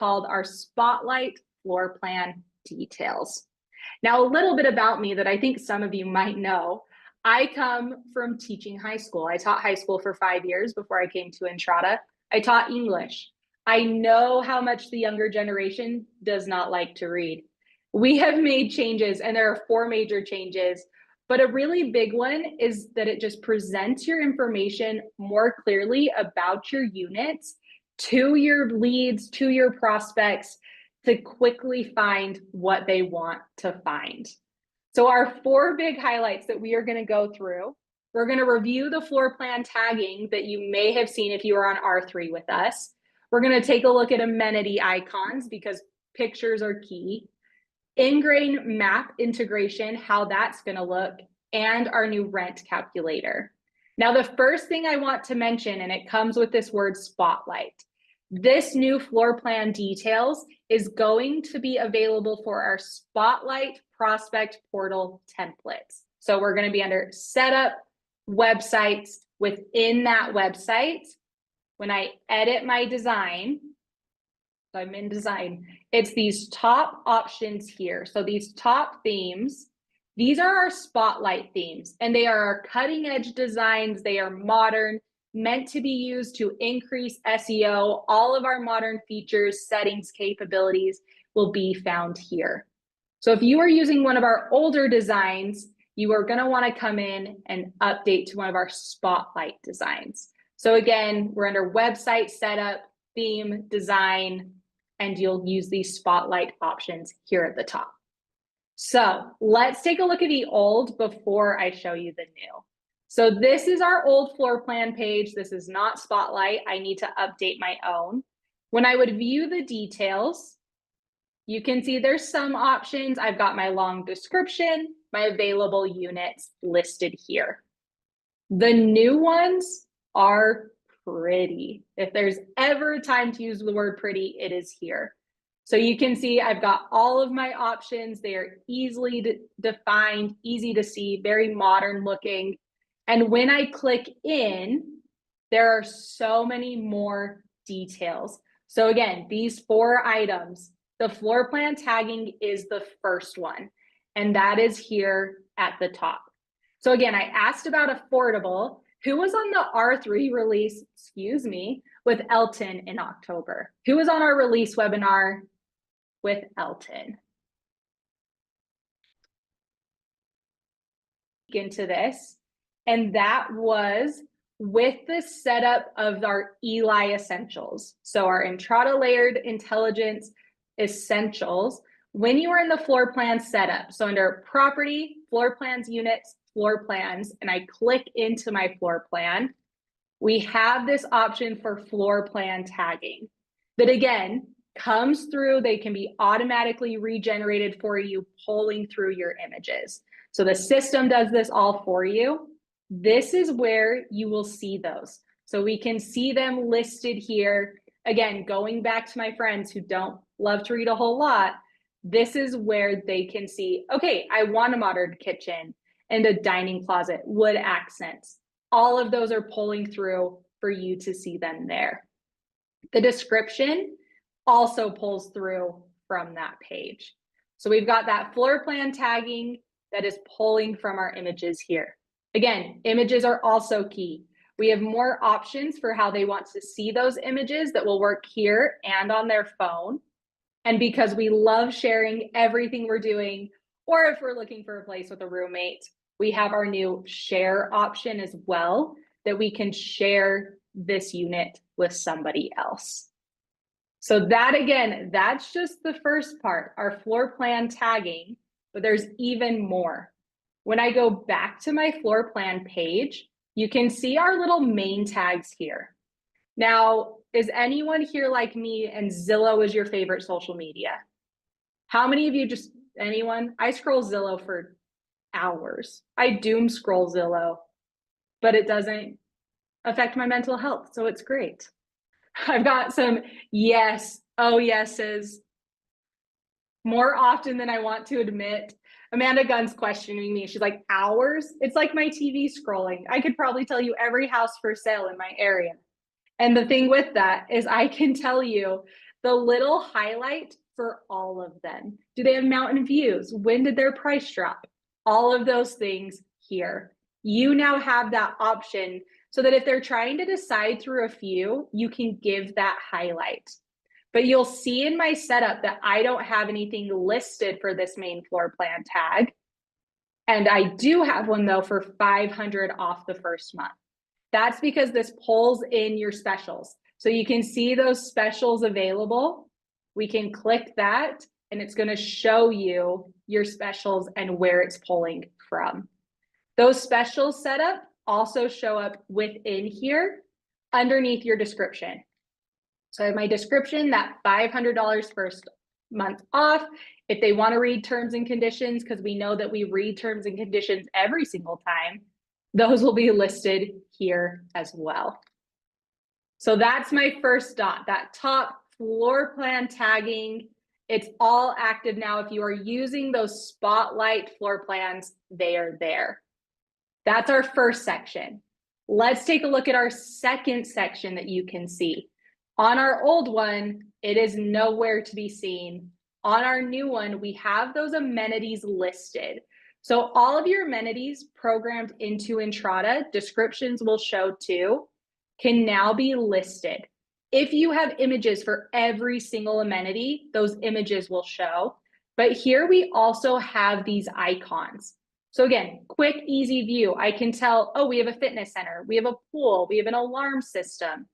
called our Spotlight Floor Plan Details. Now, a little bit about me that I think some of you might know. I come from teaching high school. I taught high school for 5 years before I came to Entrada. I taught English. I know how much the younger generation does not like to read. We have made changes, and there are 4 major changes, but a really big one is that it just presents your information more clearly about your units to your leads, to your prospects, to quickly find what they want to find. So our 4 big highlights that we are going to go through, we're going to review the floor plan tagging that you may have seen if you were on R3 with us. We're going to take a look at amenity icons because pictures are key. Ingrain map integration, how that's going to look, and our new rent calculator. Now, the first thing I want to mention, and it comes with this word spotlight, this new floor plan details is going to be available for our Spotlight Prospect Portal templates. So we're going to be under Setup, Websites. Within that website, when I edit my design, so I'm in design, it's these top options here. So these top themes, these are our Spotlight themes, and they are our cutting edge designs. They are modern, meant to be used to increase SEO. All of our modern features, settings, capabilities will be found here. So if you are using one of our older designs, you are going to want to come in and update to one of our Spotlight designs. So again, we're under website setup, theme, design, and you'll use these Spotlight options here at the top. So let's take a look at the old before I show you the new. So this is our old floor plan page. This is not Spotlight. I need to update my own. When I would view the details, you can see there's some options. I've got my long description, my available units listed here. The new ones are pretty. If there's ever a time to use the word pretty, it is here. So you can see I've got all of my options. They are easily defined, easy to see, very modern looking. And when I click in, there are so many more details. So again, these 4 items, the floor plan tagging is the first one, and that is here at the top. So again, I asked about affordable. Who was on the R3 release, with Elton in October? Who was on our release webinar with Elton? Into this. And that was with the setup of our Eli Essentials. So our Entrada Layered Intelligence Essentials, when you are in the floor plan setup, so under Property, Floor Plans, Units, Floor Plans, and I click into my floor plan, we have this option for floor plan tagging that again comes through. They can be automatically regenerated for you, pulling through your images. So the system does this all for you. This is where you will see those. So we can see them listed here. Again, going back to my friends who don't love to read a whole lot, this is where they can see, okay, I want a modern kitchen and a dining closet, wood accents. All of those are pulling through for you to see them there. The description also pulls through from that page. So we've got that floor plan tagging that is pulling from our images here. Again, images are also key. We have more options for how they want to see those images that will work here and on their phone. And because we love sharing everything we're doing, or if we're looking for a place with a roommate, we have our new share option as well, that we can share this unit with somebody else. So that again, that's just the first part, our floor plan tagging, but there's even more. When I go back to my floor plan page, you can see our little main tags here. Now, is anyone here like me and Zillow is your favorite social media? How many of you anyone? I scroll Zillow for hours. I doom scroll Zillow, but it doesn't affect my mental health, so it's great. I've got some yes, oh yeses, more often than I want to admit. Amanda Gunn's questioning me. She's like, hours? It's like my TV scrolling. I could probably tell you every house for sale in my area. And the thing with that is I can tell you the little highlight for all of them. Do they have mountain views? When did their price drop? All of those things here. You now have that option so that if they're trying to decide through a few, you can give that highlight. But you'll see in my setup that I don't have anything listed for this main floor plan tag. And I do have one though for 500 off the first month. That's because this pulls in your specials. So you can see those specials available. We can click that and it's going to show you your specials and where it's pulling from. Those specials setup also show up within here underneath your description. So I have my description, that $500 first month off. If they want to read terms and conditions, because we know that we read terms and conditions every single time, those will be listed here as well. So that's my first dot, that top floor plan tagging. It's all active now. If you are using those spotlight floor plans, they are there. That's our first section. Let's take a look at our second section that you can see. On our old one, it is nowhere to be seen. On our new one, we have those amenities listed. So all of your amenities programmed into Entrata, descriptions will show too, can now be listed. If you have images for every single amenity, those images will show. But here we also have these icons. So again, quick, easy view. I can tell, oh, we have a fitness center, we have a pool, we have an alarm system,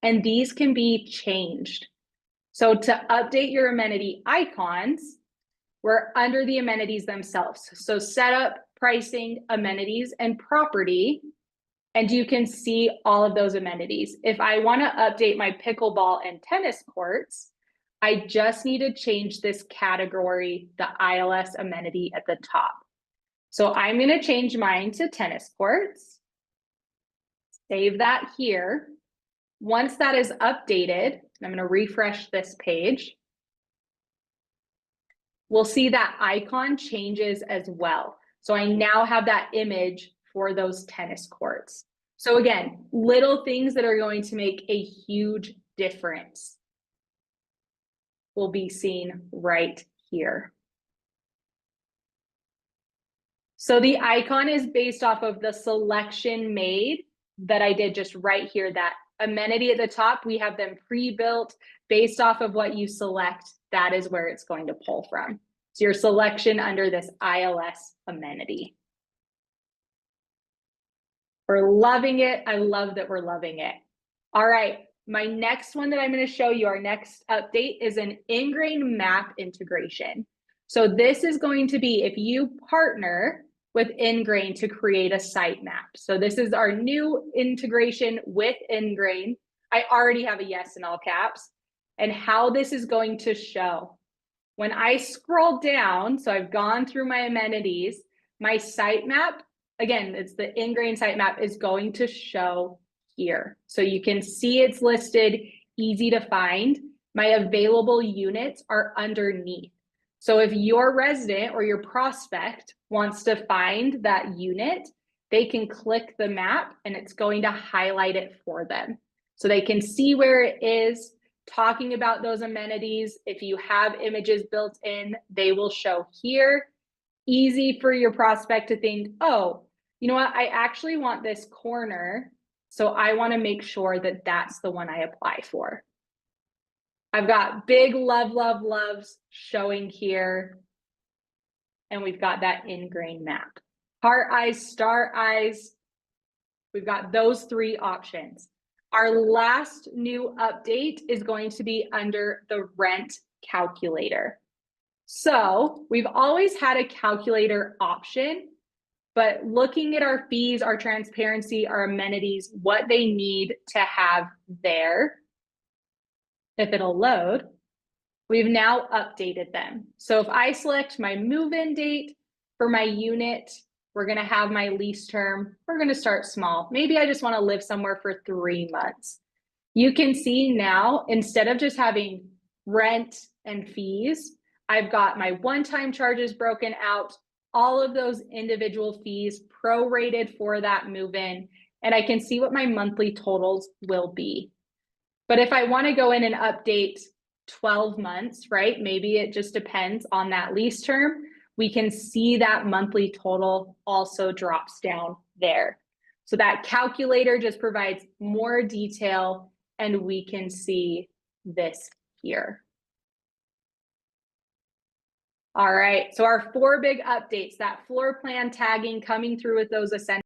and these can be changed. So to update your amenity icons, we're under the amenities themselves. So setup, pricing, amenities, and property, and you can see all of those amenities. If I want to update my pickleball and tennis courts, I just need to change this category, the ILS amenity at the top. So I'm going to change mine to tennis courts. Save that here. Once that is updated, I'm going to refresh this page. We'll see that icon changes as well. So I now have that image for those tennis courts. So again, little things that are going to make a huge difference will be seen right here. So the icon is based off of the selection made that I did just right here, that amenity at the top, we have them pre-built based off of what you select. That is where it's going to pull from. So your selection under this ILS amenity. We're loving it. I love that we're loving it. All right, my next one that I'm going to show you, our next update, is an Ingrain map integration. So this is going to be if you partner with Ingrain to create a sitemap. So this is our new integration with Ingrain. I already have a yes in all caps. And how this is going to show. When I scroll down, so I've gone through my amenities, my sitemap, again, it's the Ingrain sitemap, is going to show here. So you can see it's listed, easy to find. My available units are underneath. So if your resident or your prospect wants to find that unit, they can click the map and it's going to highlight it for them. So they can see where it is, talking about those amenities. If you have images built in, they will show here. Easy for your prospect to think, oh, you know what, I actually want this corner, so I want to make sure that that's the one I apply for. I've got big love, love, loves showing here. And we've got that Ingrain map. Heart eyes, star eyes. We've got those three options. Our last new update is going to be under the rent calculator. So we've always had a calculator option, but looking at our fees, our transparency, our amenities, what they need to have there, if it'll load, we've now updated them. So if I select my move-in date for my unit, we're going to have my lease term. We're going to start small. Maybe I just want to live somewhere for 3 months. You can see now, instead of just having rent and fees, I've got my one-time charges broken out, all of those individual fees prorated for that move-in, and I can see what my monthly totals will be. But if I want to go in and update 12 months, right? Maybe it just depends on that lease term. We can see that monthly total also drops down there. So that calculator just provides more detail, and we can see this here. All right, so our 4 big updates, that floor plan tagging coming through with those essential